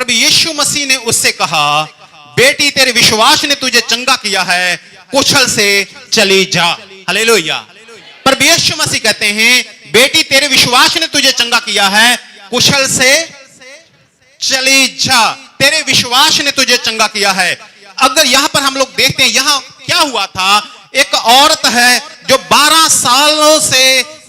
प्रभु यीशु मसीह ने उससे कहा, बेटी तेरे विश्वास ने तुझे चंगा किया है, कुशल से चली जा। हालेलुया। प्रभु यीशु मसीह कहते हैं, बेटी तेरे विश्वास ने तुझे चंगा किया है, कुशल से चली जा। तेरे विश्वास ने तुझे चंगा किया है। अगर यहां पर हम लोग देखते हैं, यहां क्या हुआ था, एक औरत है जो 12 सालों से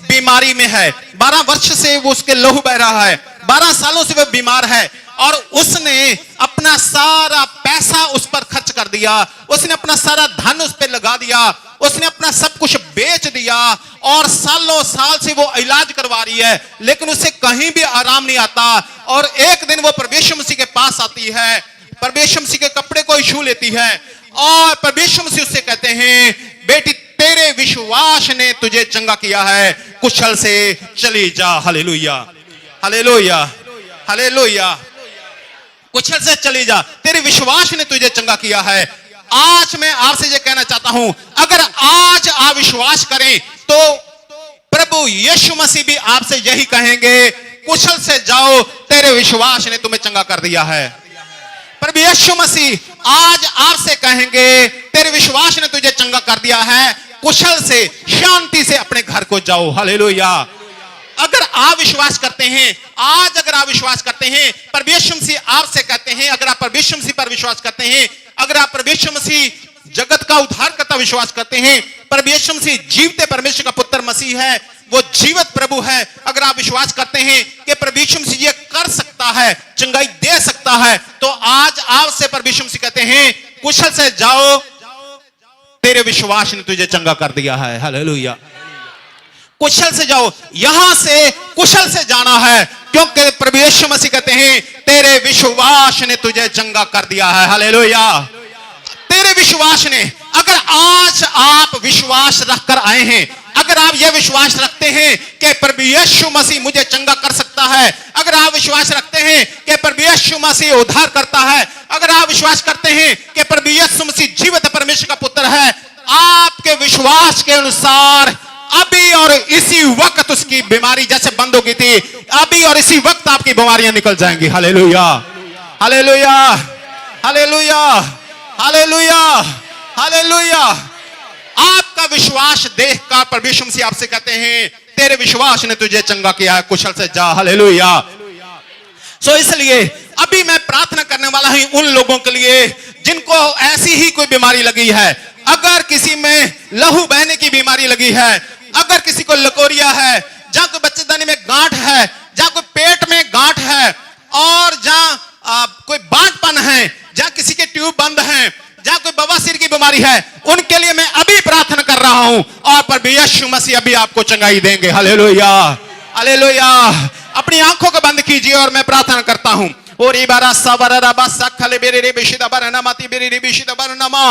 बीमारी में है, 12 वर्ष से वो उसके लहू बह रहा है, 12 सालों से वो बीमार है, और उसने अपना सारा पैसा उस पर खर्च कर दिया, उसने अपना सारा धन उस पर लगा दिया, उसने अपना सब कुछ बेच दिया, और सालों साल से वो इलाज करवा रही है, लेकिन उसे कहीं भी आराम नहीं आता। और एक दिन वो प्रभु यीशु मसीह के पास आती है, प्रभु यीशु मसीह के कपड़े को छू लेती है, और प्रभु यीशु मसीह उससे कहते हैं, बेटी तेरे विश्वास ने तुझे चंगा किया है, कुशल से चली जा। Hallelujah, hallelujah, hallelujah. कुशल से चली जा, तेरे विश्वास ने तुझे चंगा किया है। आज मैं आपसे ये कहना चाहता हूं, अगर आज आप विश्वास करें तो प्रभु यीशु मसीह भी आपसे यही कहेंगे, कुशल से जाओ, तेरे विश्वास ने तुम्हें चंगा कर दिया है। प्रभु यीशु मसीह आज आपसे कहेंगे, तेरे विश्वास ने तुझे चंगा कर दिया है, कुशल से शांति से अपने घर को जाओ। हालेलुया। अगर आप विश्वास करते हैं, आज अगर आप विश्वास करते हैं, प्रभु यीशु मसीह आपसे कहते हैं, अगर आप प्रभु यीशु मसीह पर विश्वास करते हैं, अगर आप प्रभु यीशु मसीह जगत का उद्धारकर्ता विश्वास करते हैं, प्रभु यीशु मसीह जीवते परमेश्वर का पुत्र मसीह है, वो जीवित प्रभु है, अगर आप विश्वास करते हैं कि प्रभु यीशु मसीह ये कर सकता है, चंगाई दे सकता है, तो आज आपसे प्रभु यीशु मसीह कहते हैं, कुशल से जाओ, तेरे विश्वास ने तुझे चंगा कर दिया है। हालेलुया। कुशल से जाओ, यहां से कुशल से जाना है, क्योंकि प्रभु यीशु मसीह कहते हैं, तेरे विश्वास ने तुझे चंगा कर दिया है। हालेलुया। तेरे विश्वास ने, अगर आज आप विश्वास रखकर आए हैं, अगर आप यह विश्वास रखते हैं कि प्रभु यीशु मसीह मुझे चंगा कर सकता है, अगर आप विश्वास रखते हैं कि प्रभु यीशु मसीह उद्धार करता है, अगर आप विश्वास करते हैं कि प्रभु यीशु मसीह जीवित परमेश्वर का पुत्र है, आपके विश्वास के अनुसार अभी और इसी वक्त उसकी बीमारी जैसे बंद हो गई थी, अभी और इसी वक्त आपकी बीमारियां निकल जाएंगी। Hallelujah, hallelujah, hallelujah, hallelujah, hallelujah. आपका विश्वास देखकर प्रभु यीशु मसीह आपसे कहते हैं, तेरे विश्वास ने तुझे चंगा किया है, कुशल से जा। हालेलुया। सो इसलिए अभी मैं प्रार्थना करने वाला हूं उन लोगों के लिए जिनको ऐसी ही कोई बीमारी लगी है। अगर किसी में लहू बहने की बीमारी लगी है, अगर किसी को लकोरिया है, जहां कोई बच्चेदानी में गांठ है, जहां कोई पेट में गांठ है, और जहां कोई बांझपन है, जहां किसी के ट्यूब बंद है, जहां कोई बवासीर की बीमारी है, उनके लिए मैं अभी प्रार्थना कर रहा हूं, और प्रभु यीशु मसीह अभी आपको चंगाई देंगे। Hallelujah, hallelujah. अपनी आंखों को बंद कीजिए और मैं प्रार्थना करता हूं। और इबारा सवरा रबा सखले बेरे रे बिशिदा बरनामाती बेरे रे बिशिदा बरनामा,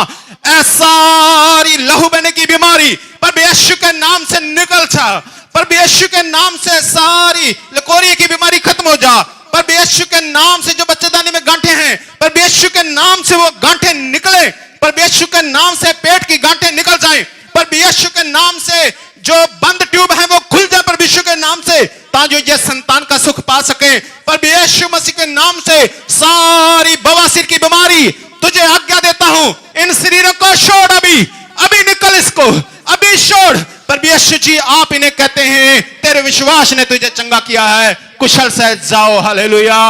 सारी लहू बहने की बीमारी प्रभु यीशु के नाम से निकल जा। प्रभु यीशु के नाम से सारी लकोरिया की बीमारी खत्म हो जा। प्रभु यीशु के नाम से जो बच्चेदानी में गांठें हैं, प्रभु यीशु के नाम से वो गांठें निकले। प्रभु यीशु के नाम से पेट की गांठें निकल जाएं। प्रभु यीशु के नाम से जो बंद ट्यूब है वो खुल जाए प्रभु यीशु के नाम से, ताकि ये संतान का सुख पा सके। प्रभु यीशु मसीह के नाम से सारी बवासीर की बीमारी तुझे आज्ञा देता हूं, इन शरीरों को छोड़, अभी अभी निकल, इसको अभी छोड़। प्रभु यीशु जी आप इन्हें कहते हैं, तेरे विश्वास ने तुझे चंगा किया है, कुशल से जाओ। Hallelujah,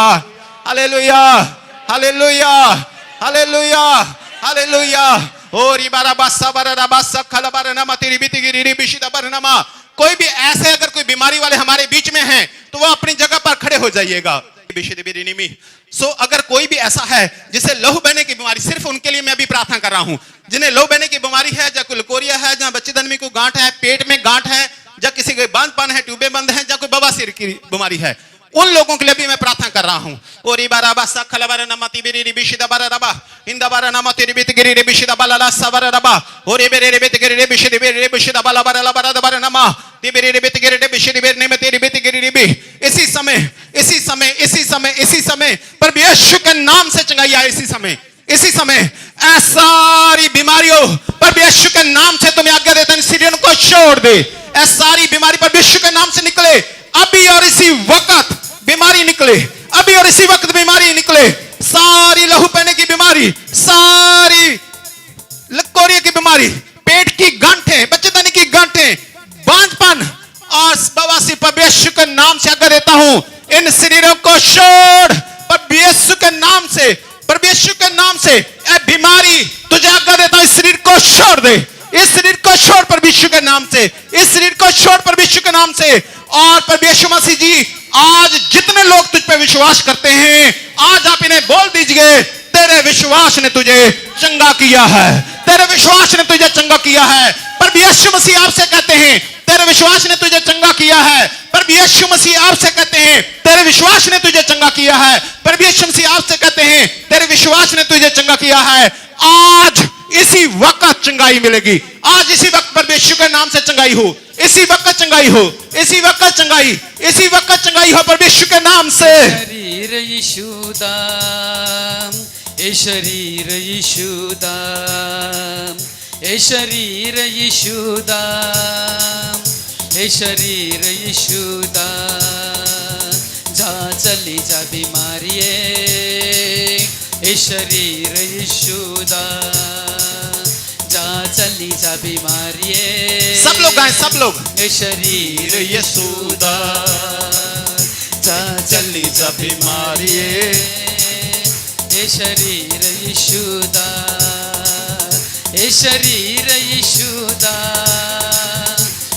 hallelujah, hallelujah, hallelujah, hallelujah. और कोई भी ऐसे अगर कोई बीमारी वाले हमारे बीच में हैं, तो वो अपनी जगह पर खड़े हो जाइएगा। सो अगर कोई भी ऐसा है जिसे लहू बहने की बीमारी, सिर्फ उनके लिए मैं अभी प्रार्थना कर रहा हूं, जिन्हें लहू बहने की बीमारी है, जहाँ कोई लकोरिया है, जहाँ बच्चेदानी में कोई गांठ है, पेट में गांठ है, जहाँ किसी के बांझपन है, ट्यूबें बंद है, जहाँ कोई बवासीर की बीमारी है, उन लोगों के लिए भी मैं प्रार्थना कर रहा हूं। और इबाराबा सखलबारा नमति बिरी बिशिदा बाराबा इंदाबारा नमति रिबित गिरी रे बिशिदा बालाला सवारा रबा और इबेरे रिबित गिरी रे बिशिदे रे बिशिदा बालाबारा लबारा दबारा नमा तिबेरे रिबित गिरी रे बिशिदे रे नेमते रिबित गिरी रिबि। इसी समय, इसी समय, इसी समय, इसी समय प्रभु यीशु के नाम से चंगाई आए। इसी समय, इसी समय सारी बीमारियों प्रभु यीशु के नाम से तुम्हें आज्ञा देता है, सीरियन को छोड़ दे। सारी बीमारी प्रभु यीशु के नाम से निकले, अभी और इसी वक्त बीमारी निकले, अभी और इसी वक्त बीमारी निकले, को छोड़, पर यीशु के नाम से, पर यीशु के नाम से ए बीमारी तुझे आज्ञा देता हूं, इस शरीर को छोड़ दे, इस शरीर को छोड़ परमेश्वर के नाम से, इस शरीर को छोड़ परमेश्वर के नाम से। और परमेश्वर मसीह जी, आज जितने लोग तुझ पे विश्वास करते हैं, आज आप इन्हें बोल दीजिए, तेरे विश्वास ने तुझे चंगा किया है, तेरे विश्वास ने तुझे चंगा किया है। पर यीशु मसीह आपसे कहते हैं, तेरे विश्वास ने तुझे चंगा किया है। पर यीशु मसीह आपसे कहते हैं, तेरे विश्वास ने तुझे चंगा किया है। पर यीशु मसीह आपसे कहते हैं, तेरे विश्वास ने तुझे चंगा किया है। आज इसी वक्त चंगाई मिलेगी, आज इसी वक्त परमेश्वर के नाम से चंगाई हो, इसी वक्त चंगाई हो, इसी वक्त चंगाई, इसी वक्त चंगाई हो परमेश्वर के नाम से। शरीर यीशु दा, ए शरीर यीशु दा, ए शरीर यीशु दा, ए शरीर यीशु दा, जा चली जा बीमारिये, ए शरीर यीशु दा, जा चली जा बीमारिये। सब लोग गाएं, सब लोग। ए शरीर यीशु दा, जा चली जा बीमारिये, ए शरीर यीशु दा, ए शरीर यीशु दा,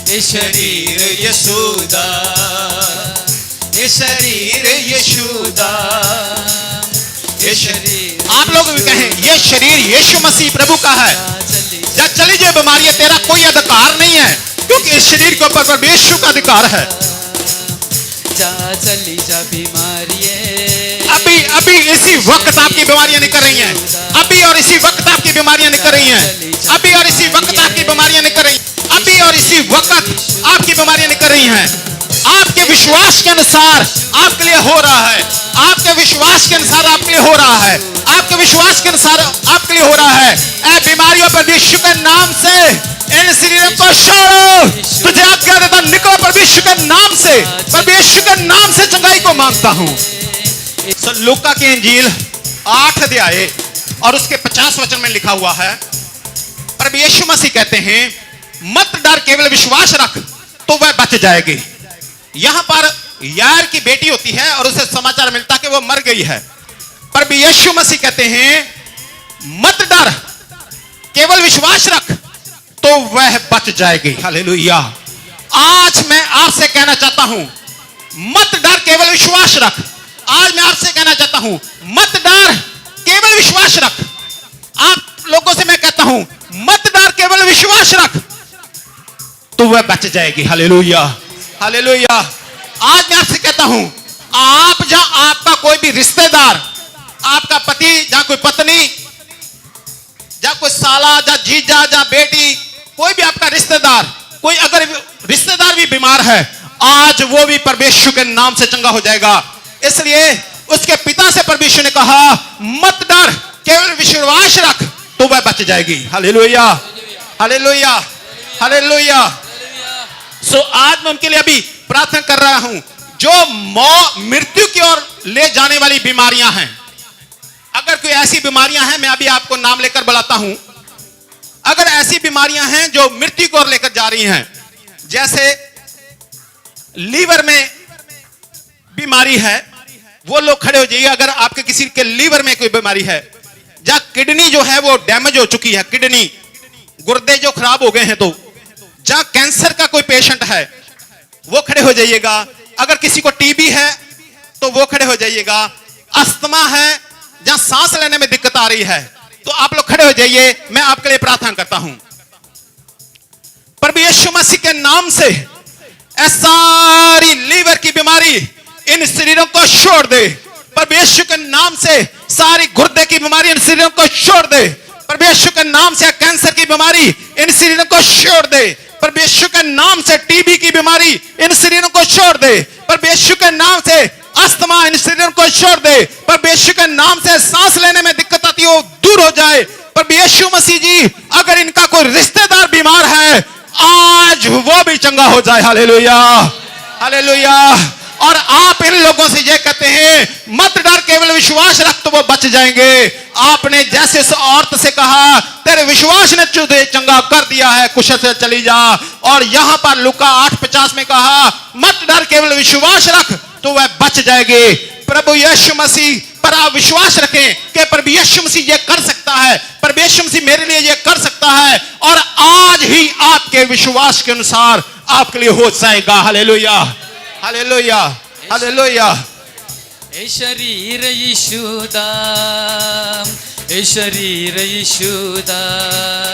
ए शरीर यीशु दा, ए शरीर यीशु दा, ए शरीर। आप लोग भी कहें, ये शरीर यीशु मसीह प्रभु का है, जा चली जाए बीमारियां, तेरा कोई अधिकार नहीं है, क्योंकि इस शरीर के ऊपर परमेश्वर का अधिकार है। जा चली जा बीमारिये, अभी अभी इसी वक्त आपकी बीमारियां निकल रही हैं, अभी और इसी वक्त आपकी बीमारियां निकल रही हैं, अभी और इसी वक्त आपकी बीमारियां निकल रही हैं, अभी और इसी वक्त आपकी बीमारियां निकल रही हैं। आपके विश्वास के अनुसार आपके लिए हो रहा है, आपके विश्वास के अनुसार आपके लिए हो रहा है, आपके विश्वास के अनुसार आपके लिए हो रहा है। ऐ बीमारियों पर परमेश्वर के नाम से इन शरीरों को छोड़ो, तुझे आज्ञा देता, निकलो परमेश्वर के नाम से, परमेश्वर के नाम से चंगाई को मांगता हूं। लूका की इंजील 8 अध्याय और उसके 50 वचन में लिखा हुआ है, पर यीशु मसीह कहते हैं, मत डर, केवल विश्वास रख तो वह बच जाएगी। यहां पर यार की बेटी होती है और उसे समाचार मिलता कि वो मर गई है, पर यीशु मसीह कहते हैं, मत डर, केवल विश्वास रख तो वह बच जाएगी। हालेलुया। आज मैं आपसे कहना चाहता हूं, मत डर, केवल विश्वास रख। आज मैं आपसे कहना चाहता हूं, मत डर, केवल विश्वास रख। आप लोगों से मैं कहता हूं, मत डर, केवल विश्वास रख तो वह बच जाएगी। Hallelujah, hallelujah. आज मैं आपसे कहता हूं, आप जहां आपका कोई भी रिश्तेदार, आपका पति, जहां कोई पत्नी, जहां कोई साला, जहां जीजा, जहां बेटी, कोई भी आपका रिश्तेदार, कोई अगर रिश्तेदार भी बीमार है, आज वो भी परमेश्वर के नाम से चंगा हो जाएगा। इसलिए उसके पिता से परमेश्वर ने कहा, मत डर, केवल विश्वास रख तो वह बच जाएगी। Hallelujah, hallelujah, hallelujah. सो आज मैं उनके लिए अभी प्रार्थना कर रहा हूं, जो मृत्यु की ओर ले जाने वाली बीमारियां हैं। अगर कोई ऐसी बीमारियां हैं, मैं अभी आपको नाम लेकर बुलाता हूं, अगर ऐसी बीमारियां हैं जो मृत्यु की ओर लेकर जा रही हैं, जैसे लीवर में बीमारी है, वो लोग खड़े हो जाइए। अगर आपके किसी के लीवर में कोई बीमारी है, जहां किडनी जो है वो डैमेज हो चुकी है, किडनी, गुर्दे जो खराब हो गए हैं, तो जहां कैंसर का कोई पेशेंट है वो खड़े हो जाइएगा। अगर किसी को टीबी है तो वो खड़े हो जाइएगा। अस्थमा है, जहां सांस लेने में दिक्कत आ रही है, तो आप लोग खड़े हो जाइए, मैं आपके लिए प्रार्थना करता हूं। प्रभु यीशु मसीह के नाम से सारी लीवर की बीमारी इन शरीरों को छोड़ दे। प्रभु यीशु के नाम से सारी गुर्दे की बीमारी इन शरीरों को छोड़ दे। प्रभु यीशु के नाम से कैंसर की बीमारी इन शरीरों को छोड़ दे। प्रभु यीशु के नाम से टीबी की बीमारी इन शरीरों को छोड़ दे। प्रभु यीशु के नाम से अस्थमा इन शरीरों को छोड़ दे। प्रभु यीशु के नाम से सांस लेने में दिक्कत आती हो, दूर हो जाए। प्रभु यीशु मसीह जी, अगर इनका कोई रिश्तेदार बीमार है, आज वो भी चंगा हो जाए। Hallelujah, hallelujah. और आप इन लोगों से ये कहते हैं, मत डर, केवल विश्वास रख तो वो बच जाएंगे। आपने जैसे उस औरत से कहा, तेरे विश्वास ने तुझे चंगा कर दिया है, कुशल से चली जा। और यहां पर लूका 8:50 में कहा, मत डर, केवल विश्वास रख तो वह बच जाएगी। प्रभु यीशु मसीह पर आप विश्वास रखें कि प्रभु यीशु मसीह ये कर सकता है, प्रभु यीशु मसीह मेरे लिए ये कर सकता है, और आज ही आपके विश्वास के अनुसार आपके लिए हो जाएगा। Hallelujah, hallelujah, hallelujah. ए शरीर यीशु दा, ए शरीर यीशु दा।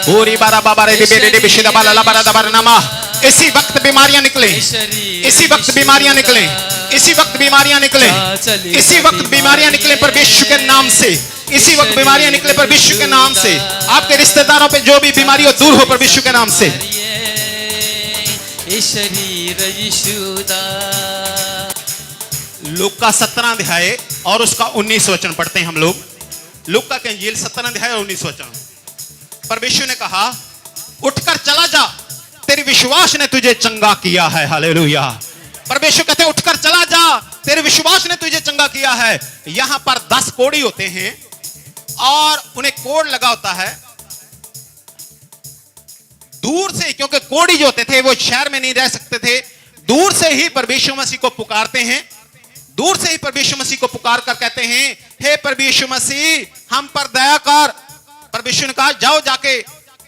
पूरी बारा बाबा रे बेटे दे बिशिदा बाला ला बारा दबार नामा। इसी वक्त बीमारियां निकले, इसी वक्त बीमारियां निकले, इसी वक्त बीमारियां निकले, इसी वक्त बीमारियां निकले परमेश्वर के नाम से, इसी वक्त बीमारियां निकले परमेश्वर के नाम से। आपके रिश्तेदारों पे जो भी बीमारी हो दूर हो परमेश्वर के नाम से। ए शरीर यीशु दा। लूका 17 अध्याय और उसका 19 वचन पढ़ते हैं हम लोग। लूका के इंजील 17 अध्याय और 19 वचन। परमेश्वर ने कहा उठकर चला जा, तेरे विश्वास ने तुझे चंगा किया है। हालेलुया। परमेश्वर कहते हैं उठकर चला जा, तेरे विश्वास ने तुझे चंगा किया है। यहां पर 10 कोढ़ी होते हैं और उन्हें कोढ़ लगा होता है दूर से, क्योंकि कोढ़ी जो होते थे वो शहर में नहीं रह सकते थे, दूर से ही परमेश्वर मसीह को पुकारते हैं, दूर से ही परमेश्वर मसीह को पुकार कर कहते हैं हे परमेश्वर मसीह हम पर दया कर। परमेश्वर ने कहा जाओ जाके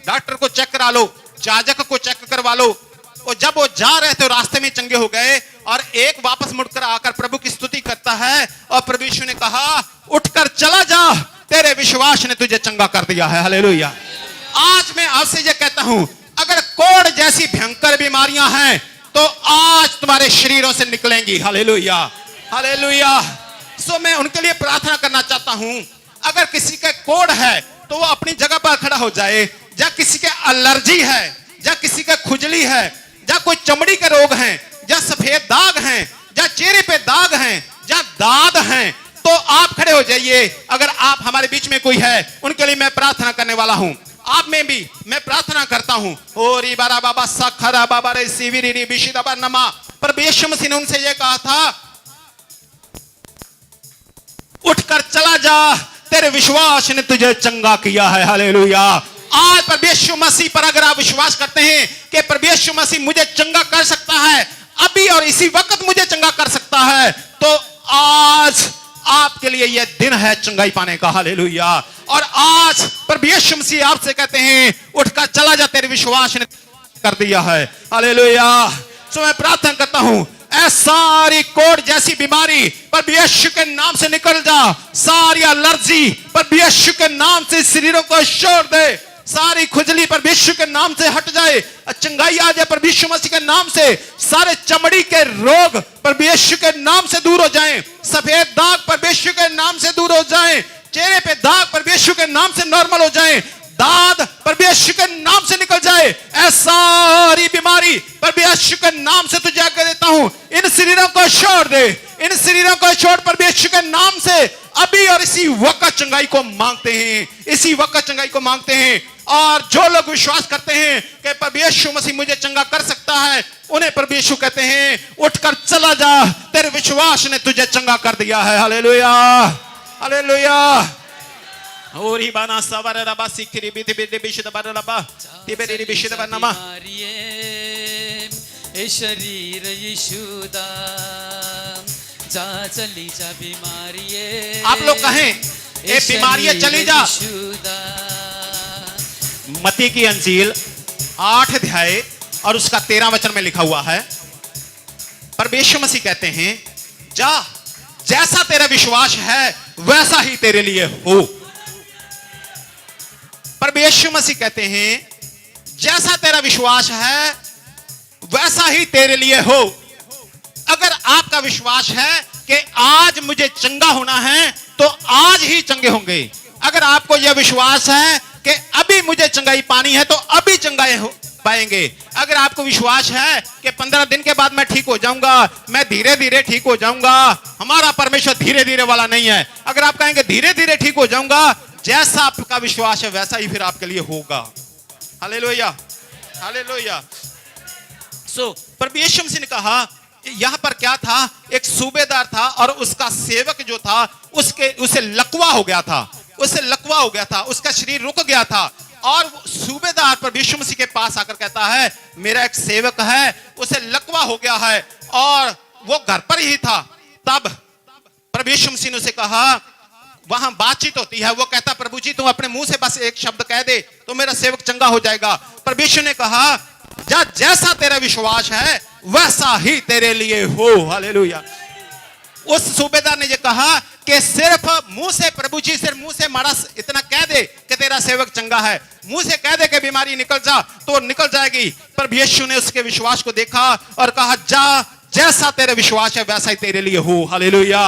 डॉक्टर को चेक करा लो, जाजक को चेक करवा लो। और जब वो जा रहे थे रास्ते में चंगे हो गए, और एक वापस मुड़कर आकर प्रभु की स्तुति करता है, और परमेश्वर ने कहा उठकर चला जा, तेरे विश्वास ने तुझे चंगा कर दिया है। हालेलुया। आज मैं आपसे ये कहता हूं, अगर कोढ़ जैसी भयंकर बीमारियां हैं तो आज तुम्हारे शरीरों से निकलेंगी। Hallelujah, hallelujah. सो मैं उनके लिए प्रार्थना करना चाहता हूं, अगर किसी के कोढ़ है तो वो अपनी जगह पर खड़ा हो जाए, या किसी के एलर्जी है, या किसी के खुजली है, या कोई चमड़ी के रोग हैं, या सफेद दाग हैं, या चेहरे पे दाग हैं, या दाद हैं, तो आप खड़े हो जाइए। अगर आप हमारे बीच में कोई है, उनके लिए मैं प्रार्थना करने वाला हूं। आप में भी मैं प्रार्थना करता हूं। ओरी बारा बाबा सखरा बाबा रे सीवीरी बिशिदा नमा। पर यीशु मसीह ने उनसे यह कहा था उठकर चला जा, तेरे विश्वास ने तुझे चंगा किया है। हालेलुया। आज परमेश्वर मसीह पर अगर आप विश्वास करते हैं कि परमेश्वर मसीह मुझे चंगा कर सकता है, अभी और इसी वक्त मुझे चंगा कर सकता है, तो आज आपके लिए यह दिन है चंगाई पाने का। हालेलुया। और आज परमेश्वर मसीह आपसे कहते हैं उठकर चला जा, तेरे विश्वास ने कर दिया है। हालेलुया। सो मैं प्रार्थना करता हूं, सारी कोढ़ जैसी बीमारी पर यीशु के नाम से निकल जा, सारी एलर्जी पर यीशु के नाम से शरीरों को छोड़ दे, सारी खुजली पर यीशु के नाम से हट जाए, चंगाई आ जाए पर यीशु मसीह के नाम से, सारे चमड़ी के रोग पर यीशु के नाम से दूर हो जाएं, सफेद दाग पर यीशु के नाम से दूर हो जाएं, चेहरे पे दाग पर यीशु के नाम से नॉर्मल हो जाएं, दाद पर यीशु के नाम से निकल जाए। ऐसी सारी बीमारी पर यीशु के नाम से तुझे आज्ञा देता हूं, इन शरीरों को छोड़ दे, इन शरीरों को छोड़ पर यीशु के नाम से अभी और इसी वक्त चंगाई को मांगते हैं, इसी वक्त चंगाई को मांगते हैं। और जो लोग विश्वास करते हैं कि प्रभु यीशु मसीह मुझे चंगा कर सकता है, उन्हें प्रभु यीशु कहते हैं उठकर चला जा, तेरे विश्वास ने तुझे चंगा कर दिया है। Hallelujah, hallelujah. और ही बाना सवर रबा सिखरी बिति बिति बिशद बरलबा तिबेरी बिशद बनमा। ए शरीर यीशु दा, जा चली जा बीमारिये। आप लोग कहें ए बीमारियां चली जा। मत्ती की अंजील 8 अध्याय और उसका 13 वचन में लिखा हुआ है, परमेश्वर मसीह कहते हैं जा, जैसा तेरा विश्वास है वैसा ही तेरे लिए हो। परमेश्वर मसीह कहते हैं जैसा तेरा विश्वास है वैसा ही तेरे लिए हो। अगर आपका विश्वास है कि आज मुझे चंगा होना है तो आज ही चंगे होंगे। अगर आपको यह विश्वास है कि अभी मुझे चंगाई पानी है तो अभी चंगाई हो पाएंगे। अगर आपको विश्वास है कि 15 दिन के बाद मैं ठीक हो जाऊंगा, मैं धीरे धीरे ठीक हो जाऊंगा, हमारा परमेश्वर धीरे धीरे वाला नहीं है। अगर आप कहेंगे धीरे धीरे ठीक हो जाऊंगा, जैसा आपका विश्वास है वैसा ही फिर आपके लिए होगा। Hallelujah, hallelujah. सो परमेश्वर मसीह ने कहा, यहां पर क्या था, एक सूबेदार था और उसका सेवक जो था उसे लकवा हो गया था, उसे लकवा हो गया था, उसका शरीर रुक गया था। और सूबेदार परमेश्वर मसीह के पास आकर कहता है मेरा एक सेवक है, उसे लकवा हो गया है और वो घर पर ही था। तब प्रभु यीशु मसीह ने उसे कहा, वहां बातचीत होती है, वो कहता प्रभु जी तुम अपने मुंह से बस एक शब्द कह दे तो मेरा सेवक चंगा हो जाएगा। प्रभु यीशु ने कहा जा जैसा तेरा विश्वास है वैसा ही तेरे लिए हो। हालेलुया। उस सूबेदार ने ये कहा कि सिर्फ मुंह से प्रभु जी सिर्फ मुंह से मारा इतना कह दे कि तेरा सेवक चंगा है, मुंह से कह दे कि बीमारी निकल जा तो निकल जाएगी। पर यीशु ने उसके विश्वास को देखा और कहा जा जैसा तेरा विश्वास है वैसा ही तेरे लिए हो। हालेलुया।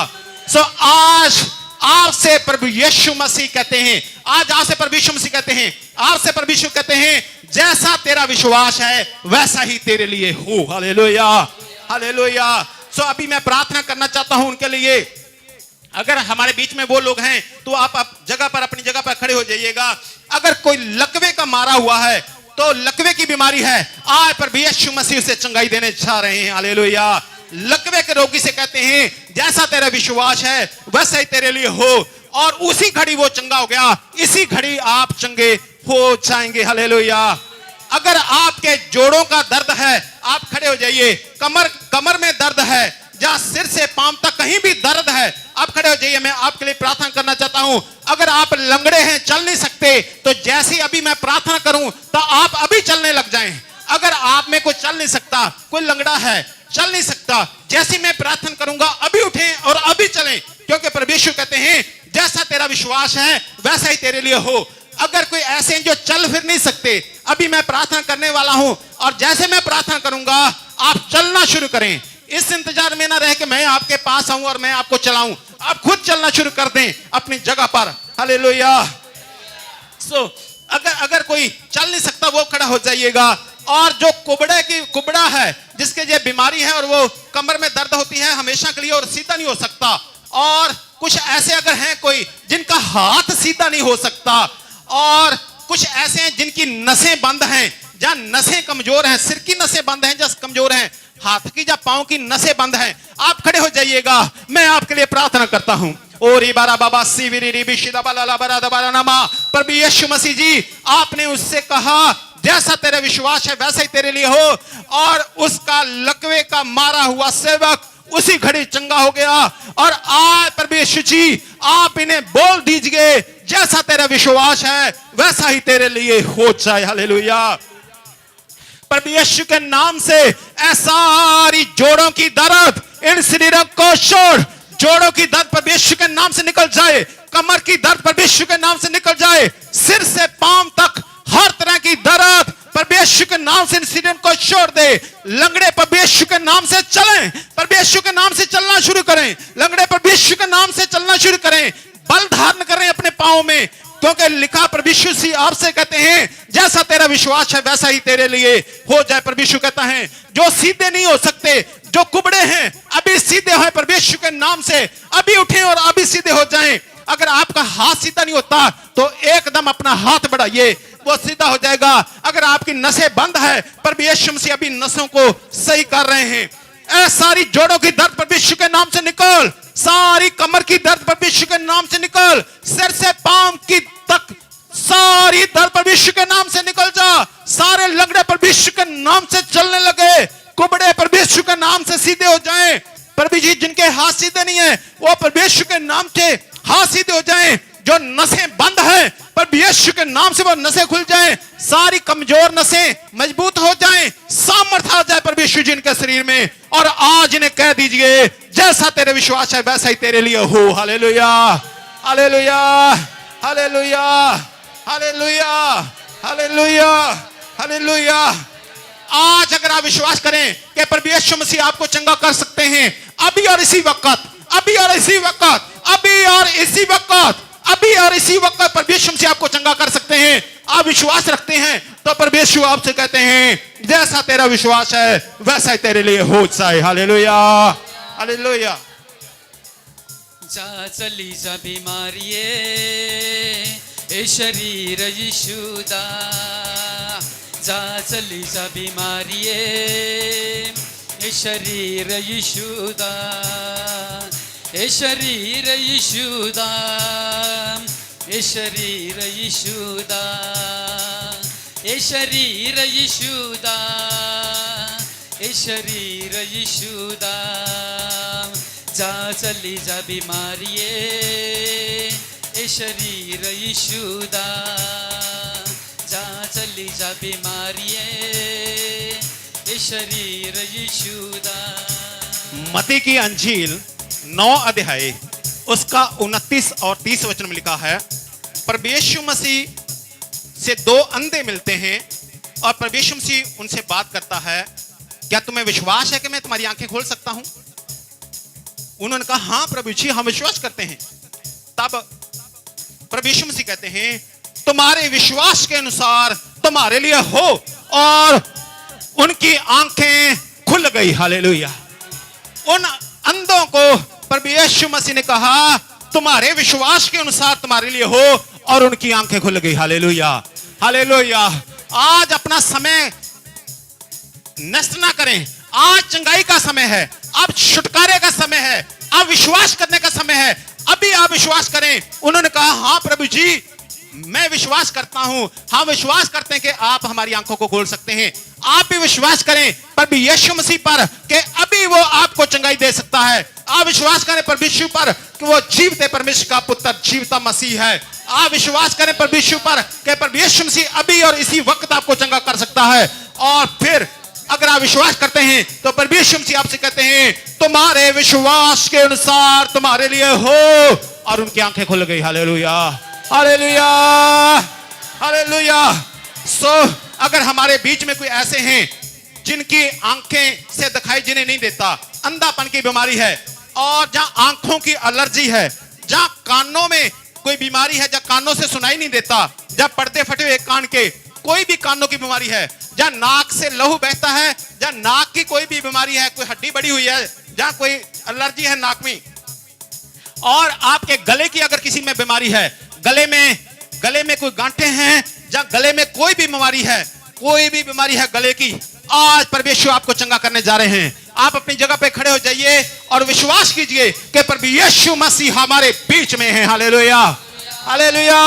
सो आज आपसे प्रभु यीशु मसीह कहते हैं, आज आपसे प्रभु यीशु मसीह कहते हैं, आपसे प्रभु यीशु कहते हैं जैसा तेरा विश्वास है वैसा ही तेरे लिए हो। हालेलुया। हालेलुया। सो अभी मैं प्रार्थना करना चाहता हूं उनके लिए। अगर हमारे बीच में वो लोग हैं तो आप जगह पर अपनी जगह पर खड़े हो जाइएगा। अगर कोई लकवे का मारा हुआ है तो लकवे की बीमारी है, आज प्रभु यीशु मसीह उसे चंगाई देने चाह रहे हैं। हालेलुया। लकवे के रोगी से कहते हैं जैसा तेरा विश्वास है वैसा ही तेरे लिए हो, और उसी घड़ी वो चंगा हो गया, इसी घड़ी आप चंगे हो जाएंगे। हालेलुया। अगर आपके जोड़ों का दर्द है आप खड़े हो जाइए। कमर में दर्द है, जहां सिर से पांव तक कहीं भी दर्द है आप खड़े हो जाइए। मैं आपके लिए प्रार्थना करना चाहता हूं। अगर आप लंगड़े हैं, चल नहीं सकते, तो जैसे अभी मैं प्रार्थना करूं तो आप अभी चलने लग जाएं। अगर आप में कोई चल नहीं सकता, कोई लंगड़ा है चल नहीं सकता, जैसे मैं प्रार्थना करूंगा अभी उठें और अभी चलें, क्योंकि प्रभु यीशु कहते हैं जैसा तेरा विश्वास है वैसा ही तेरे लिए हो। अगर कोई ऐसे हैं जो चल फिर नहीं सकते, अभी मैं प्रार्थना करने वाला हूं और जैसे मैं प्रार्थना करूंगा आप चलना शुरू करें। इस इंतजार में ना रहे कि मैं आपके पास आऊं और मैं आपको चलाऊं, आप खुद चलना शुरू कर दें अपनी जगह पर। हालेलुया। सो अगर कोई चल नहीं सकता वो खड़ा हो जाइएगा। और जो कुबड़ा है, जिसके ये बीमारी है और वो कमर में दर्द होती है हमेशा के लिए और सीधा नहीं हो सकता, और कुछ ऐसे अगर हैं कोई जिनका हाथ सीधा नहीं हो सकता, और कुछ ऐसे हैं जिनकी नसें बंद हैं, जहां नसें कमजोर हैं, सिर की नसें बंद हैं जहां कमजोर हैं, हाथ की या पांव की नसें बंद हैं, आप खड़े हो जाइएगा। मैं आपके लिए प्रार्थना करता हूं। ओरी बारा बाबा सीविरी रिबी शिदाबाला बारा दबारा नमा। प्रभु यीशु मसीह जी आपने उससे कहा जैसा तेरा विश्वास है वैसा ही तेरे लिए हो, और उसका लकवे का मारा हुआ सेवक उसी घड़ी चंगा हो गया। और आज प्रभु यीशु जी आप इन्हें बोल दीजिए जैसा तेरा विश्वास है वैसा ही तेरे लिए हो जाए। हालेलुया। प्रभु यीशु के नाम से सारी जोड़ों की दर्द इन शरीरों को छोड़, जोड़ों की दर्द प्रभु यीशु के नाम से निकल जाए, कमर की दर्द प्रभु यीशु के नाम से निकल जाए, सिर से पांव तक हर तरह की दर्द प्रभु यीशु के नाम से इंसिडेंट को छोड़ दे। लंगड़े प्रभु यीशु के नाम से चलें, प्रभु यीशु के नाम से चलना शुरू करें। लंगड़े प्रभु यीशु के नाम से चलना शुरू करें, बल धारण करें अपने पांव में, क्योंकि लिखा प्रभु यीशु सी आपसे कहते हैं जैसा तेरा विश्वास है वैसा ही तेरे लिए हो जाए। प्रभु यीशु कहता है जो सीधे नहीं हो सकते, जो कुबड़े हैं अभी सीधे हो प्रभु यीशु के नाम से, अभी उठें और अभी सीधे हो जाएं। अगर आपका हाथ सीधा नहीं होता तो एकदम अपना हाथ बढ़ाइए, वो सीधा हो जाएगा। अगर आपकी नसें बंद है प्रभु यीशु मसीह अभी नसों को सही कर रहे हैं। सारी जोड़ों की दर्द प्रभु यीशु के नाम से निकल, सारी कमर की दर्द प्रभु यीशु के नाम से निकल, सिर से पांव की तक सारी दर्द प्रभु यीशु के नाम से निकल जा। सारे लंगड़े प्रभु यीशु के नाम से चलने लगे, कुबड़े प्रभु यीशु के नाम से सीधे हो जाएं। प्रभु जी जिनके हाथ सीधे नहीं है वो प्रभु यीशु के नाम से हाथ सीधे हो जाएं। जो नसें बंद हैं प्रभु यीशु के नाम से वो नसें खुल जाएं, सारी कमजोर नसें मजबूत हो जाएं, सामर्थ्य आ जाए प्रभु यीशु जी के शरीर में। और आज इन्हें कह दीजिए जैसा तेरे विश्वास है वैसा ही तेरे लिए हो। Hallelujah. Hallelujah. Hallelujah. Hallelujah. Hallelujah. Hallelujah. आज अगर आप विश्वास करें कि प्रभु यीशु मसीह आपको चंगा कर सकते हैं, अभी और इसी वक्त, अभी और इसी वक्त, अभी और इसी वक्त, अभी और इसी वक्त प्रभु यीशु मसीह आपको चंगा कर सकते हैं, आप विश्वास रखते हैं तो प्रभु यीशु आपसे कहते हैं जैसा तेरा विश्वास है वैसा ही तेरे लिए हो जाए। हालेलुया। हालेलुया। जा चली जा बीमारिये ए शरीर यीशु दा, जा चली जा बीमारिये ए शरीर यीशु दा, ए शरीर यीशु दा, ए शरीर यीशु दा, ए शरीर यीशु दा, ए शरीर यीशु दा, जा चली जा बीमारिये ए शरीर यीशु दा जा चली जा बीमारिये ए शरीर यीशु दा मत्ती की अंजील 9 अध्याय उसका 29 और 30 वचन में लिखा है, प्रभु यीशु मसीह से 2 अंधे मिलते हैं और प्रभु यीशु मसीह उनसे बात करता है, क्या तुम्हें विश्वास है कि मैं तुम्हारी आंखें खोल सकता हूं? उन्होंने कहा, हां प्रभु जी, हम विश्वास करते हैं। तब प्रभु यीशु मसीह कहते हैं, तुम्हारे विश्वास के अनुसार तुम्हारे लिए हो, और उनकी आंखें खुल गई। हालेलुया। उन अंधों को प्रभु यीशु मसीह ने कहा, तुम्हारे विश्वास के अनुसार तुम्हारे लिए हो, और उनकी आंखें खुल गई। Hallelujah, hallelujah. आज अपना समय नष्ट ना करें। आज चंगाई का समय है, अब छुटकारे का समय है, अब विश्वास करने का समय है। अभी आप विश्वास करें। उन्होंने कहा, हां प्रभु जी, मैं विश्वास करता हूं। हम विश्वास करते हैं कि आप हमारी आंखों को खोल सकते हैं। आप भी विश्वास करें प्रभु यीशु मसीह पर कि अभी वो आपको चंगाई दे सकता है। आप विश्वास करें प्रभु यीशु पर कि वो जीवते परमेश्वर का पुत्र, जीवता मसीह है। आप विश्वास करें प्रभु यीशु पर कि प्रभु यीशु मसीह अभी और इसी वक्त आपको चंगा कर सकता है। और फिर अगर आप विश्वास करते हैं तो प्रभु यीशु मसीह आपसे कहते हैं, तुम्हारे विश्वास के अनुसार तुम्हारे लिए हो, और उनकी आंखें खुल गई। Hallelujah, hallelujah, hallelujah. अगर हमारे बीच में कोई ऐसे हैं जिनकी आंखें से दिखाई जिन्हें नहीं देता, अंधापन की बीमारी है, और जहां आंखों की एलर्जी है, जहां कानों में कोई बीमारी है, जहां कानों से सुनाई नहीं देता, जहां पर्दे फटे हुए कान के, कोई भी कानों की बीमारी है, जहां नाक से लहू बहता है, जहां नाक की कोई भी बीमारी है, कोई हड्डी बड़ी हुई है, जहां कोई एलर्जी है नाक में, और आपके गले की अगर किसी में बीमारी है, गले में कोई गांठें हैं, जहां गले में कोई भी बीमारी है, कोई भी बीमारी है गले की, आज परमेश्वर आपको चंगा करने जा रहे हैं। आप अपनी जगह पे खड़े हो जाइए और विश्वास कीजिए कि प्रभु यीशु मसीह हमारे बीच में है। Hallelujah, hallelujah.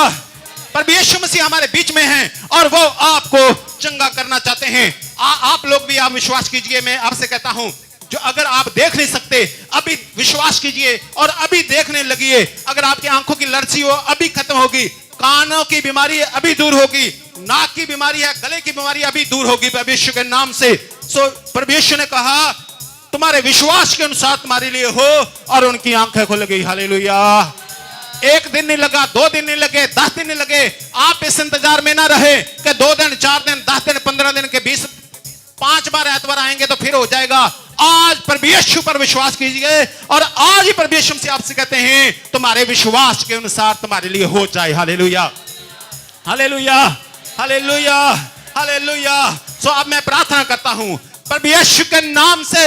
प्रभु यीशु मसीह हमारे बीच में हैं और वो आपको चंगा करना चाहते हैं। आप लोग भी आप विश्वास कीजिए। मैं आपसे कहता हूं, जो अगर आप देख नहीं सकते, अभी विश्वास कीजिए और अभी देखने लगिए। अगर आपकी आंखों की एलर्जी हो, अभी खत्म होगी। कानों की बीमारी अभी दूर होगी। नाक की बीमारी है, गले की बीमारी अभी दूर होगी प्रभु यीशु के नाम से। प्रभु यीशु ने कहा, तुम्हारे विश्वास के अनुसार तुम्हारे लिए हो, और उनकी आंखें खुल गई। हालेलुया। 1 दिन नहीं लगा, 2 दिन नहीं लगे, 10 दिन नहीं लगे। आप इस इंतजार में ना रहे कि 2 दिन, 4 दिन, 10 दिन, 15 दिन के 20, 5 बार एतवार आएंगे तो फिर हो जाएगा। आज प्रभु यीशु पर विश्वास कीजिए, और आज ही प्रभु यीशु से आपसे कहते हैं, तुम्हारे विश्वास के अनुसार तुम्हारे लिए हो जाए। Hallelujah, hallelujah, hallelujah, hallelujah. अब मैं प्रार्थना करता हूं, प्रभु यीशु के नाम से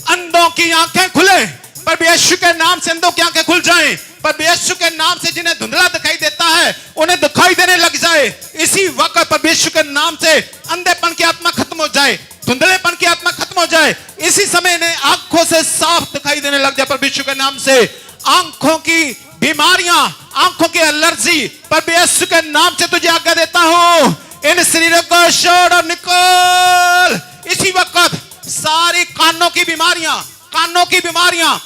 अंधों की आंखें खुले। प्रभु यीशु के नाम से अंधों की आंखें खुल जाएं। प्रभु यीशु के नाम से जिन्हें धुंधला दिखाई देता है, उन्हें दिखाई देने लग जाए। इसी वक्त प्रभु यीशु के नाम से अंधेपन की आत्मा खत्म हो जाए, धुंधलेपन की आत्मा खत्म हो जाए। इसी समय इन्हें आंखों से साफ दिखाई देने लग जाए। प्रभु यीशु के नाम से आंखों की बीमारियां, आंखों की एलर्जी, प्रभु यीशु के नाम से तुझे आज्ञा देता हूं, इन शरीरों को छोड़ और निकल। इसी वक्त सारी कानों की बीमारियां, कानों की बीमारियां,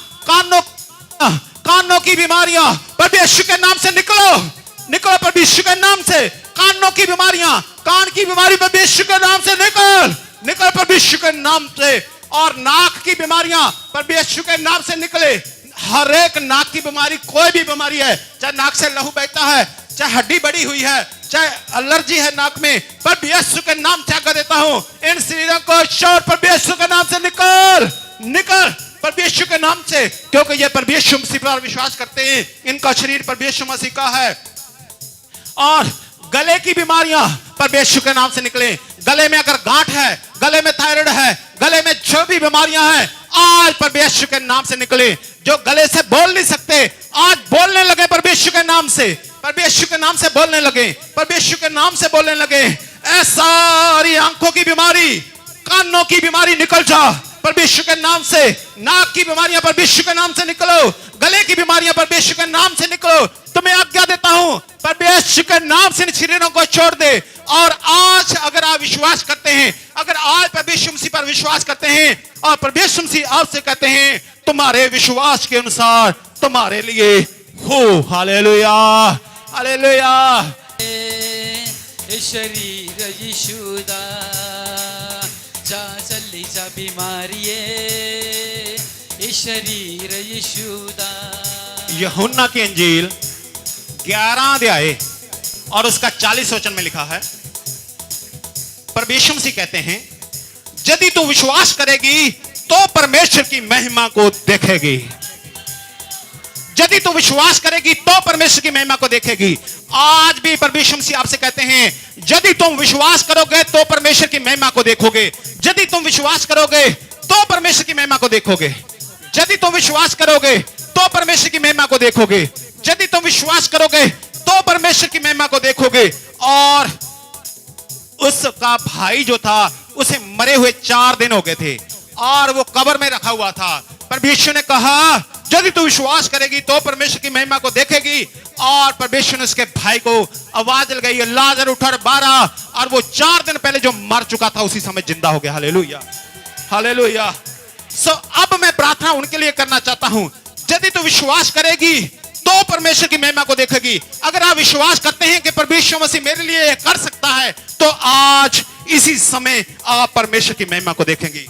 कानों की बीमारियां प्रभु यीशु के नाम से निकलो, निकलो प्रभु यीशु के नाम से। कानों की बीमारियां, कान की बीमारी प्रभु यीशु के नाम से निकल, निकल प्रभु यीशु के नाम से। और नाक की बीमारियां प्रभु यीशु के नाम से निकले। हर एक नाक की बीमारी, कोई भी बीमारी है, चाहे नाक से लहू बहता है, चाहे हड्डी बड़ी हुई है, चाहे एलर्जी है नाक में, प्रभु यीशु के नाम से आज्ञा देता हूं, इन शरीरों को छोड़ प्रभु यीशु के नाम से निकल, निकल प्रभु यीशु के नाम से। क्योंकि ये प्रभु यीशु मसीह पर विश्वास करते हैं, इनका शरीर प्रभु यीशु मसीह का है। और गले की बीमारियां प्रभु यीशु के नाम से निकले। गले में अगर गांठ है, गले में थायराइड है, गले में जो भी बीमारियां हैं, आज प्रभु यीशु के नाम से निकले। जो गले से बोल नहीं सकते, आज बोलने लगे प्रभु यीशु के नाम से, प्रभु यीशु के नाम से बोलने लगे, प्रभु यीशु के नाम से बोलने लगे। सारी आंखों की बीमारी, कानों की बीमारी निकल जा प्रभु यीशु के नाम से। नाक की बीमारियां प्रभु यीशु के नाम से निकलो, गले की बीमारियां प्रभु यीशु के नाम से निकलो। तुम्हें आज्ञा देता हूं, प्रभु यीशु के नाम से इन शरीरों को छोड़ दे। और आज अगर आप विश्वास करते हैं, अगर आज प्रभु यीशु मसीह पर विश्वास करते हैं, और प्रभु यीशु मसीह आपसे कहते हैं, तुम्हारे विश्वास के अनुसार तुम्हारे लिए हो। Hallelujah, hallelujah. ए शरीर यीशु दा जा चली जा बीमारिये ए शरीर यीशु दा। यूहन्ना की अंजील 11 अध्याय और उसका 40 वचन में लिखा है, प्रभु यीशु मसीह कहते हैं यदि तू विश्वास करेगी तो परमेश्वर की महिमा को देखेगी। यदि तू विश्वास करेगी तो परमेश्वर की महिमा को देखेगी। आज भी प्रभु यीशु मसीह आपसे कहते हैं यदि तुम विश्वास करोगे तो परमेश्वर की महिमा को देखोगे। यदि तुम विश्वास करोगे तो परमेश्वर की महिमा को देखोगे। यदि तुम विश्वास करोगे तो परमेश्वर की महिमा को देखोगे। यदि तुम विश्वास करोगे तो परमेश्वर की महिमा को देखोगे। और उसका भाई जो था उसे मरे हुए 4 दिन हो गए थे और वो कब्र में रखा हुआ था। परमेश्वर ने कहा यदि तू विश्वास करेगी तो परमेश्वर की महिमा को देखेगी। और परमेश्वर ने उसके भाई को आवाज लगाई, लाजर उठ और बाहर आ। और वो 4 दिन पहले जो मर चुका था उसी समय जिंदा हो गया। Hallelujah, hallelujah. सो अब मैं प्रार्थना उनके लिए करना चाहता हूं, यदि तू विश्वास करेगी तो परमेश्वर की महिमा को देखेगी। अगर आप विश्वास करते हैं कि परमेश्वर मसीह मेरे लिए कर सकता है तो आज इसी समय आप परमेश्वर की महिमा को देखेंगे।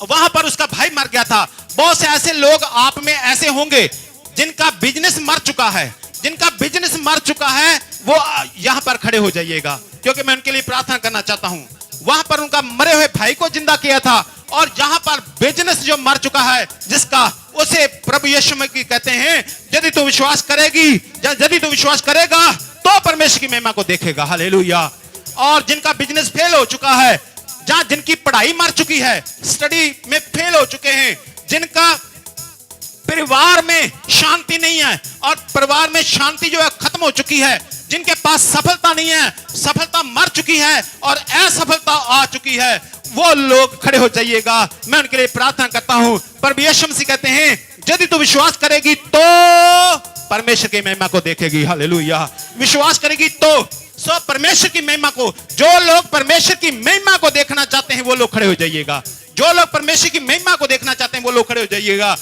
वहां पर उसका भाई मर गया था। बहुत से ऐसे लोग आप में ऐसे होंगे जिनका बिजनेस मर चुका है, जिनका बिजनेस मर चुका है, वो यहां पर खड़े हो जाइएगा क्योंकि मैं उनके लिए प्रार्थना करना चाहता हूं। वहां पर उनका मरे हुए भाई को जिंदा किया था और जहां पर बिजनेस जो मर चुका है जिसका, उसे प्रभु यीशु मसीह कहते हैं यदि तू विश्वास करेगी, यदि तू विश्वास करेगा तो परमेश्वर की महिमा को देखेगा। हालेलुया। और जिनका बिजनेस फेल हो चुका है, जहां जिनकी पढ़ाई मर चुकी है, स्टडी में फेल हो चुके हैं, जिनका परिवार में शांति नहीं है और परिवार में शांति जो है खत्म हो चुकी है, जिनके पास सफलता नहीं है, सफलता मर चुकी है और असफलता आ चुकी है, वो लोग खड़े हो जाइएगा। मैं उनके लिए प्रार्थना करता हूं। प्रभु यीशु मसीह कहते हैं यदि तू विश्वास करेगी तो परमेश्वर की महिमा को देखेगी। हालेलुया। विश्वास करेगी तो परमेश्वर की महिमा को, जो लोग परमेश्वर की महिमा को देखना चाहते हैं वो लोग खड़े हो जाइएगा। जो लोग परमेश्वर की महिमा को देखना चाहते हैं वो लोग खड़े हो जाइएगा।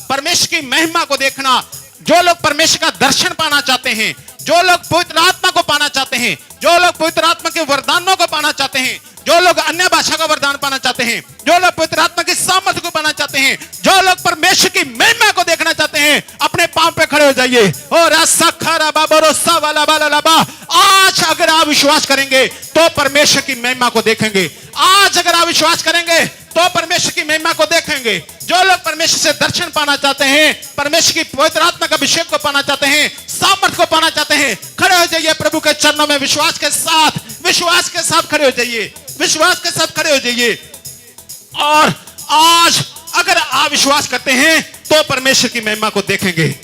परमेश्वर की महिमा को देखना, जो लोग परमेश्वर का दर्शन पाना चाहते हैं, जो लोग पवित्र आत्मा को पाना चाहते हैं, जो लोग पवित्र आत्मा के वरदानों को पाना चाहते हैं, जो लोग अन्य भाषा का वरदान पाना चाहते हैं, जो लोग पवित्र आत्मा की सामर्थ्य को पाना चाहते हैं, जो लोग परमेश्वर की महिमा को देखना चाहते हैं, अपने पांव पे खड़े हो जाइए। और आज अगर आप विश्वास करेंगे तो परमेश्वर की महिमा को देखेंगे। आज अगर आप विश्वास करेंगे तो परमेश्वर की महिमा को देखेंगे। जो लोग परमेश्वर से दर्शन पाना चाहते हैं, परमेश्वर की पवित्र आत्मा का अभिषेक को पाना चाहते हैं, सामर्थ को पाना चाहते हैं, खड़े हो जाइए प्रभु के चरणों में विश्वास के साथ खड़े हो जाइए, विश्वास के साथ खड़े हो जाइए। और आज अगर आप विश्वास करते हैं तो परमेश्वर की महिमा को देखेंगे।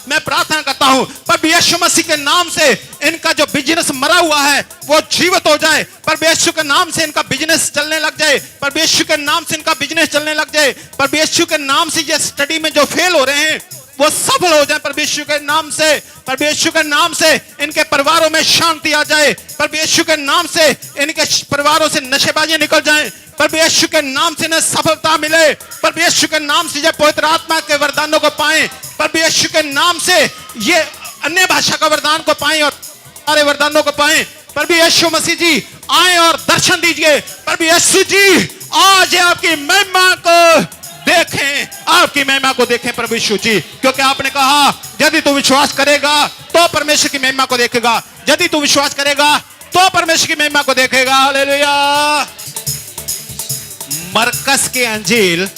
मैं प्रार्थना करता हूं प्रभु यीशु मसीह के नाम से इनका जो बिजनेस मरा हुआ है वो जीवित हो जाए। प्रभु यीशु के नाम से इनका बिजनेस चलने लग जाए। प्रभु यीशु के नाम से इनका बिजनेस चलने लग जाए। प्रभु यीशु के नाम से ये स्टडी में जो फेल हो रहे हैं वो सफल हो जाए। प्रभु यीशु के नाम से, प्रभु यीशु के नाम से इनके परिवारों में शांति आ जाए। प्रभु यीशु के नाम से इनके परिवारों से नशेबाजी निकल जाए। प्रभु यीशु के नाम से इन्हें सफलता मिले। प्रभु यीशु के नाम से ये पवित्र आत्मा के वरदानों को पाएं। प्रभु यीशु के नाम से ये अन्य भाषा का वरदान को पाएं और सारे वरदानों को पाएं। प्रभु यीशु मसीह जी आए और दर्शन दीजिए। प्रभु यीशु जी आज आपकी महिमा को देखें, आपकी महिमा को देखें प्रभु यीशु जी, क्योंकि आपने कहा यदि तू विश्वास करेगा तो परमेश्वर की महिमा को देखेगा। यदि तू विश्वास करेगा तो परमेश्वर की महिमा को देखेगा। हालेलुया। मरकस के अंजील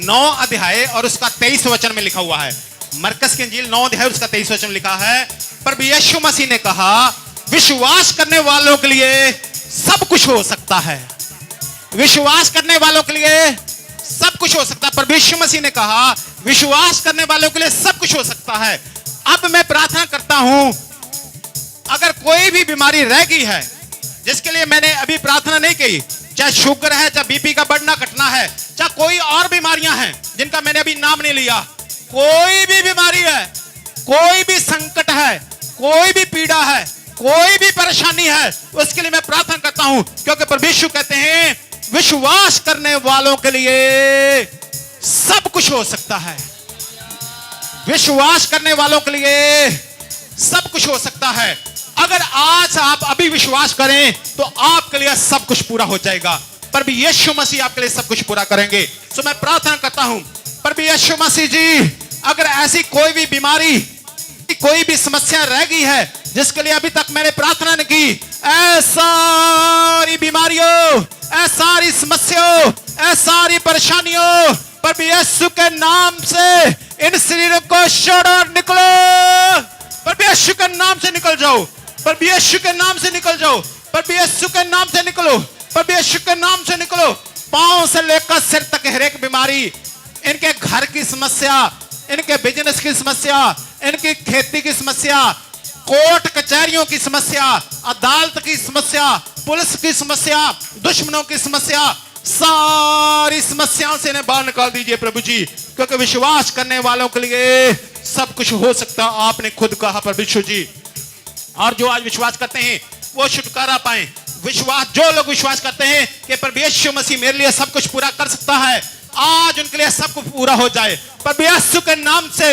9 अध्याय और उसका 23 वचन में लिखा हुआ है। मरकस के अंजील 9 अध्याय उसका 23 वचन लिखा है, प्रभु यीशु मसीह ने कहा विश्वास करने वालों के लिए सब कुछ हो सकता है। विश्वास करने वालों के लिए सब कुछ हो सकता है। प्रभु यीशु मसीह ने कहा विश्वास करने वालों के लिए सब कुछ हो सकता है। अब मैं प्रार्थना करता हूं अगर कोई भी बीमारी रह गई है जिसके लिए मैंने अभी प्रार्थना नहीं की, चाहे शुगर है, चाहे बीपी का बढ़ना घटना है, चाहे कोई और बीमारियां हैं जिनका मैंने अभी नाम नहीं लिया, कोई भी बीमारी है, कोई भी संकट है, कोई भी पीड़ा है, कोई भी परेशानी है, उसके लिए मैं प्रार्थना करता हूं। क्योंकि प्रभु यीशु कहते हैं विश्वास करने वालों के लिए सब कुछ हो सकता है। विश्वास करने वालों के लिए सब कुछ हो सकता है। अगर आज आप अभी विश्वास करें तो आपके लिए सब कुछ पूरा हो जाएगा। प्रभु यीशु मसीह आपके लिए सब कुछ पूरा करेंगे। तो मैं प्रार्थना करता हूं प्रभु यीशु मसीह जी, अगर ऐसी कोई भी बीमारी, कोई भी समस्या रह गई है जिसके लिए अभी तक मैंने प्रार्थना नहीं की, ऐ सारी बीमारियों, ऐ सारी समस्याओं, ऐ सारी परेशानियों, प्रभु यीशु के नाम से इन शरीरों को छोड़ो और निकलो। प्रभु यीशु के नाम से निकल जाओ। प्रभु यीशु के नाम से निकल जाओ। प्रभु यीशु के नाम से निकलो। प्रभु यीशु के नाम से निकलो। पांव से लेकर सिर तक हर एक बीमारी, इनके घर की समस्या, इनके बिजनेस की समस्या, इनकी खेती की समस्या, कोर्ट कचहरियों की समस्या, अदालत की समस्या, पुलिस की समस्या, दुश्मनों की समस्या, सारी समस्याओं से इन्हें बाहर निकाल दीजिए प्रभु जी, क्योंकि विश्वास करने वालों के लिए सब कुछ हो सकता आपने खुद कहा प्रभु यीशु जी। और जो आज विश्वास करते हैं वो छुटकारा पाए। विश्वास, जो लोग विश्वास करते हैं कि प्रभु यीशु मसीह मेरे लिए सब कुछ पूरा कर सकता है, आज उनके लिए सब कुछ पूरा हो जाए। प्रभु यीशु के नाम से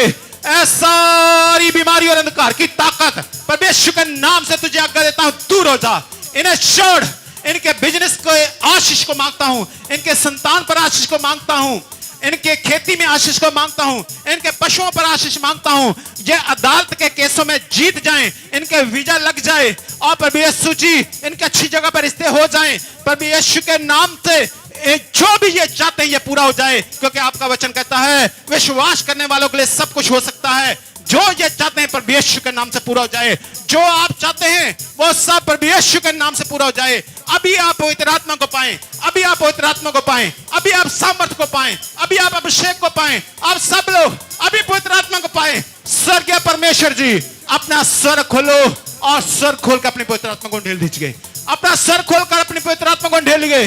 सारी बीमारी और अंधकार की ताकत प्रभु यीशु के नाम से तुझे आज्ञा देता हूं, दूर हो जा। इन्हें छोड़। इनके बिजनेस को आशीष को मांगता हूं, इनके संतान पर आशीष को मांगता हूं, इनके खेती में आशीष को मांगता हूं, इनके पशुओं पर आशीष मांगता हूं। ये अदालत के केसों में जीत जाएं, इनके वीजा लग जाए और प्रभु यीशु जी इनके अच्छी जगह पर रिश्ते हो जाएं। प्रभु यीशु के नाम से जो भी ये चाहते हैं ये पूरा हो जाए, क्योंकि आपका वचन कहता है विश्वास करने वालों के लिए सब कुछ हो सकता है। जो ये चाहते हैं प्रभु यीशु के नाम से पूरा हो जाए। जो आप चाहते हैं वो सब प्रभु यीशु के नाम से पूरा हो जाए। अभी आप पवित्र आत्मा को पाएं, अभी आप पवित्र आत्मा को पाएं, अभी आप सामर्थ को पाएं, अभी आप अभिषेक को पाएं। आप सब लोग अभी पवित्र आत्मा को पाएं। स्वर्गीय परमेश्वर जी, अपना स्वर खोलो और स्वर खोल कर अपनी पवित्र आत्मा को ढेल दीजिए। अपना स्वर खोलकर अपनी पवित्र आत्मा को ढेलिए।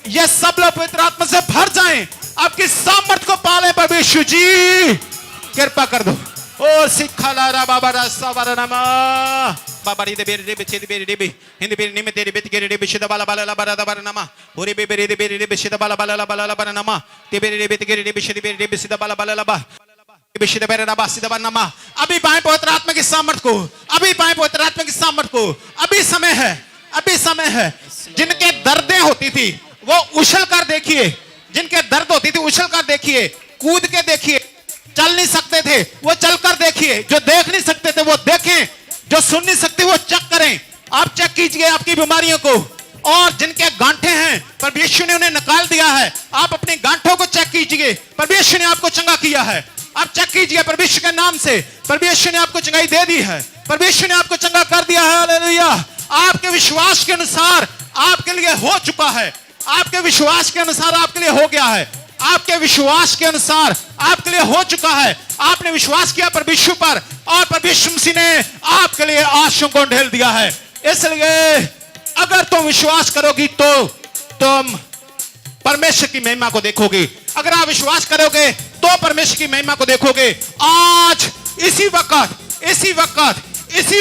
ये सब लोग पवित्र आत्मा से भर जाएं, आपकी सामर्थ को पालें प्रभु यीशु जी, कृपा कर दो। और सिखाला रा बाबा रा सावरा नमा बाबा री दे बेरी रे बेचे दे बेरी रे बे हिंदी बेरी निमे तेरी बेत गेरी रे बेशिदा बाला बाला ला बारा दा बारा नमा होरे बे बेरी रे बेशिदा बाला बाला ला बाला ला बारा नमा ते बेरी रे बेत गेरी रे बेशिदा बेरी रे बेशिदा बाला बाला ला बा बेशिदा बेरी रा बासिदा बारा नमा। अभी पाएं पवित्र आत्मा की सामर्थ को, अभी पाएं पवित्र आत्मा की सामर्थ को। अभी समय है, अभी समय है। जिनके दर्दें होती थी वो उछल कर देखिए, जिनके दर्द होती थी उछल कर देखिए, कूद के देखिए। चल नहीं सकते थे वो चलकर देखिए, जो देख नहीं सकते थे वो देखें, जो सुन नहीं सकते वो चेक करें। आप चेक कीजिए आपकी बीमारियों को। और जिनके गांठे हैं प्रभु यीशु ने उन्हें निकाल दिया है, आप अपने गांठों को चेक कीजिए। प्रभु यीशु ने आपको चंगा किया है, आप चेक कीजिए प्रभु यीशु के नाम से। प्रभु यीशु ने आपको चंगाई दे दी है, प्रभु यीशु ने आपको चंगा कर दिया है। हालेलुया। आपके विश्वास के अनुसार आपके लिए हो चुका है, आपके विश्वास के अनुसार आपके लिए हो गया है, आपके विश्वास के अनुसार आपके लिए हो चुका है। आपने विश्वास किया प्रभु यीशु पर और प्रभु यीशु मसीह ने आपके लिए आशीषों को ढेल दिया है। इसलिए अगर तुम विश्वास करोगी तो तुम परमेश्वर की महिमा को देखोगे। अगर आप विश्वास करोगे तो परमेश्वर की महिमा को देखोगे। आज इसी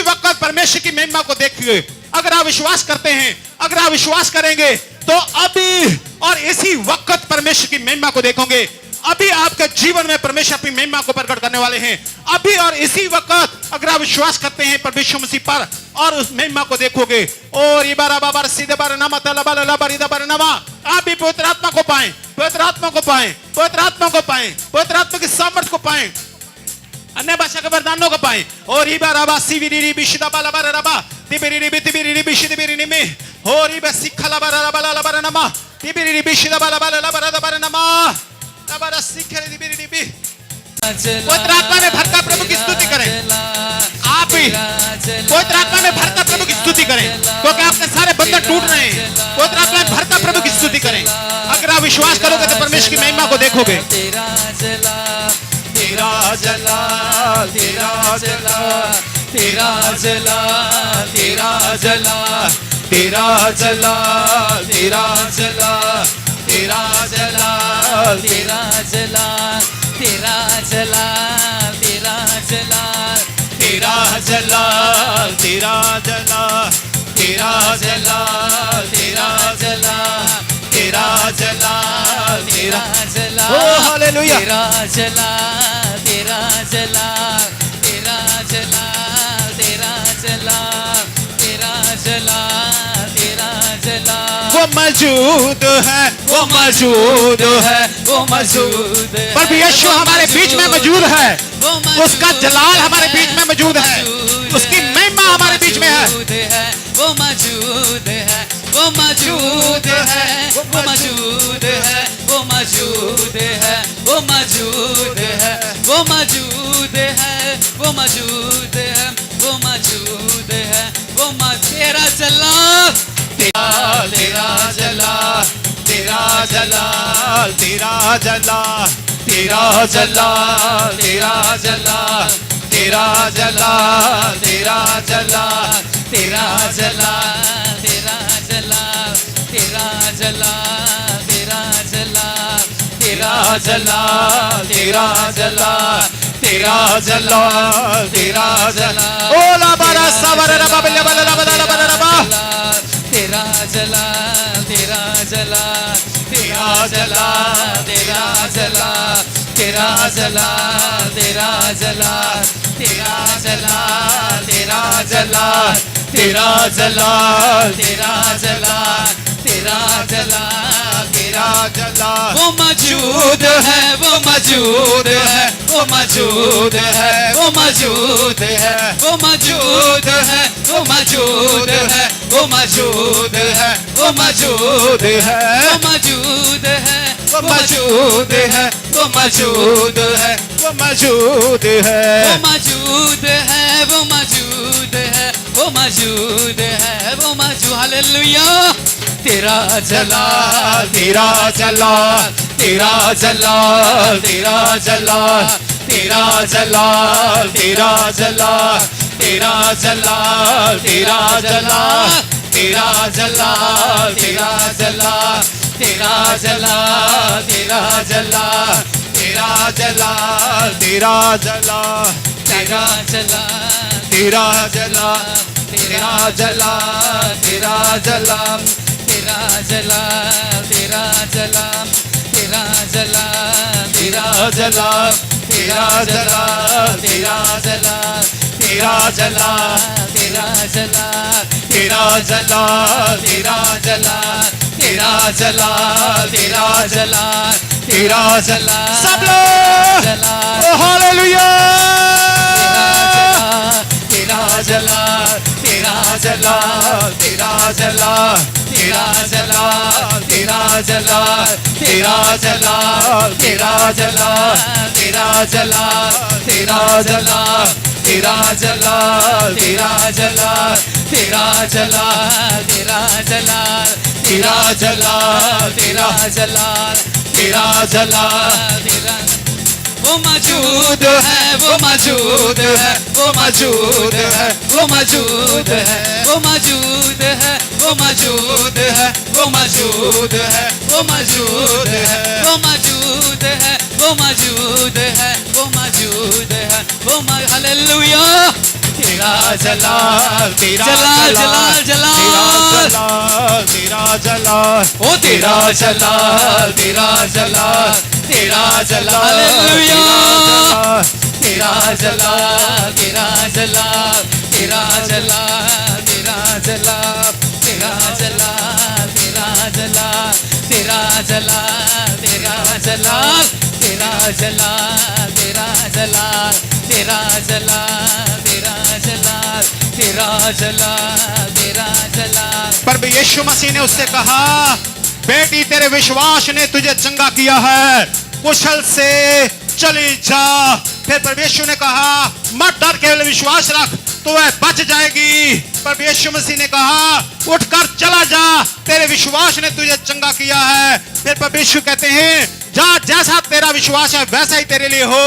वक्त परमेश्वर की महिमा को देखिए। अगर आप विश्वास करते हैं, अगर आप विश्वास करेंगे तो अभी और इसी वक्त परमेश्वर की महिमा को देखोगे। अभी आपके जीवन में परमेश्वर अपनी महिमा को प्रकट करने वाले हैं। अभी और इसी वक्त अगर आप विश्वास करते हैं परमेश्वर मसीह पर और उस महिमा को देखोगे। और इबारा बाबा सीधे बार नामा तलबा लबा रिदा बार नामा। आप भी पवित्र आत्मा को पाएं, पवित्र आत्मा को पाएं, पवित्र आत्मा को पाएं, पवित्र आत्मा की सामर्थ को पाएं, अन्य भाषा के वरदानों को पाएं। और इबारा सीवीरी बिशिदा बाला बार रबा तिबिरी बितिबिरी बिशिद बिरी में और इबा सिखला बार बाला लबा नामा तिबिरी बिशिदा बाला बाला लबा बार नामा लबा सिखले बिरी बि। पवित्र आत्मा में भरकर प्रभु की स्तुति करें। आप भी पवित्र आत्मा में भरकर प्रभु की स्तुति करें, क्योंकि आपके सारे बंधन टूट रहे हैं। पवित्र आत्मा में भरकर प्रभु की स्तुति करें। अगर आप विश्वास करोगे तो परमेश्वर की महिमा को देखोगे। तेरा जला तेरा जला तेरा जला तेरा जला तेरा जला तेरा जला तेरा जला तेरा जला तेरा जला तेरा जला तेरा जला तेरा जला तेरा जला तेरा जला तेरा जला तेरा तेरा जला ओ हालेलुया तेरा जला तेरा जला तेरा जला तेरा जला तेरा जला तेरा जला वो मौजूद है वो मौजूद है वो मौजूद है प्रभु यीशु हमारे बीच में मौजूद है उसका जलाल हमारे बीच में मौजूद है उसकी महिमा हमारे बीच में है वो मौजूद है वो मौजूद है वो मौजूद है वो मौजूद है वो मौजूद है वो मौजूद है वो मौजूद है वो मौजूद है वो तेरा जला तेरा जला तेरा जलाल तेरा जलाल तेरा जला तेरा जला तेरा जला तेरा जला तेरा जला तेरा जला तेरा जला तेरा जला तेरा जला तेरा जला तेरा जला तेरा जला ओला बारा सावरा रबा बल्ले बल्ले रबा रबा रबा तेरा जला तेरा जला तेरा जला तेरा जला तेरा जला तेरा जला तेरा जला तेरा जला तेरा जला तेरा जला तेरा जला तेरा जला वो मौजूद है वो मौजूद है वो मौजूद है वो मौजूद है वो मौजूद है वो मौजूद है वो मौजूद है वो मौजूद है वो मौजूद है वो मौजूद है वो मौजूद है वो मौजूद है वो मौजूद है वो मौजूद है वो मौजूद है वो मौजूद हालेलुया तेरा जला तेरा जलाल तेरा जला तेरा जला तेरा जला तेरा जला तेरा जला तेरा जला तेरा जला तेरा जला तेरा जला तेरा जला तेरा जला तेरा जलाल तेरा जला तेरा जलाल तेरा जला तेरा जला तेरा जला तेरा जला तेरा जला तेरा जला तेरा जला तेरा जला तेरा जला तेरा जला तेरा जला तेरा जला तेरा जला तेरा जला तेरा जला सब लोग जला ओ हालेलुया तेरा जला तेरा जला तेरा जला तेरा जला तेरा जला तेरा जला तेरा जला तेरा जला तेरा जला तेरा जला तेरा जला तेरा जला तेरा जला तेरा जला तेरा जला तेरा जला तेरा वो मौजूद है वो मौजूद है वो मौजूद है वो मौजूद है वो मौजूद है वो मौजूद है वो मौजूद है वो मौजूद है वो मौजूद है वो मौजूद है वो मौजूद है वो हालेलुया तेरा जलाल तेरा जलाल जलाल तेरा जलाल ओ तेरा जलाल तेरा जलाल तेरा जलाल हालेलुया तेरा जलाल तेरा जलाल तेरा जलाल तेरा जलाल तेरा जलाल तेरा जलाल तेरा जलाल तेरा जलाल तेरा जलाल तेरा जलाल तेरा जलाल तेरा जलाल तेरा जलाल तेरा जलाल प्रभु यीशु मसीह ने उससे कहा बेटी तेरे विश्वास ने तुझे चंगा किया है कुशल से चली जा फिर प्रभु यीशु ने कहा मत डर केवल विश्वास रख तो वह बच जाएगी प्रभु यीशु मसीह ने कहा उठकर चला जा तेरे विश्वास ने तुझे चंगा किया है फिर प्रभु यीशु कहते हैं जा जैसा तेरा विश्वास है वैसा ही तेरे लिए हो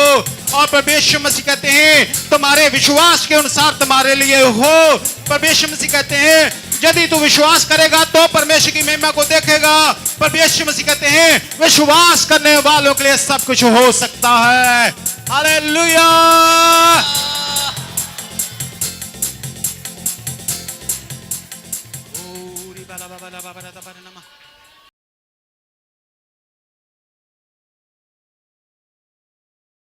और प्रभु यीशु मसीह कहते हैं तुम्हारे विश्वास के अनुसार तुम्हारे लिए हो प्रभु यीशु मसीह कहते हैं यदि तू विश्वास करेगा तो परमेश्वर की महिमा को देखेगा प्रभु यीशु मसीह कहते हैं विश्वास करने वालों के लिए सब कुछ हो सकता है हालेलुया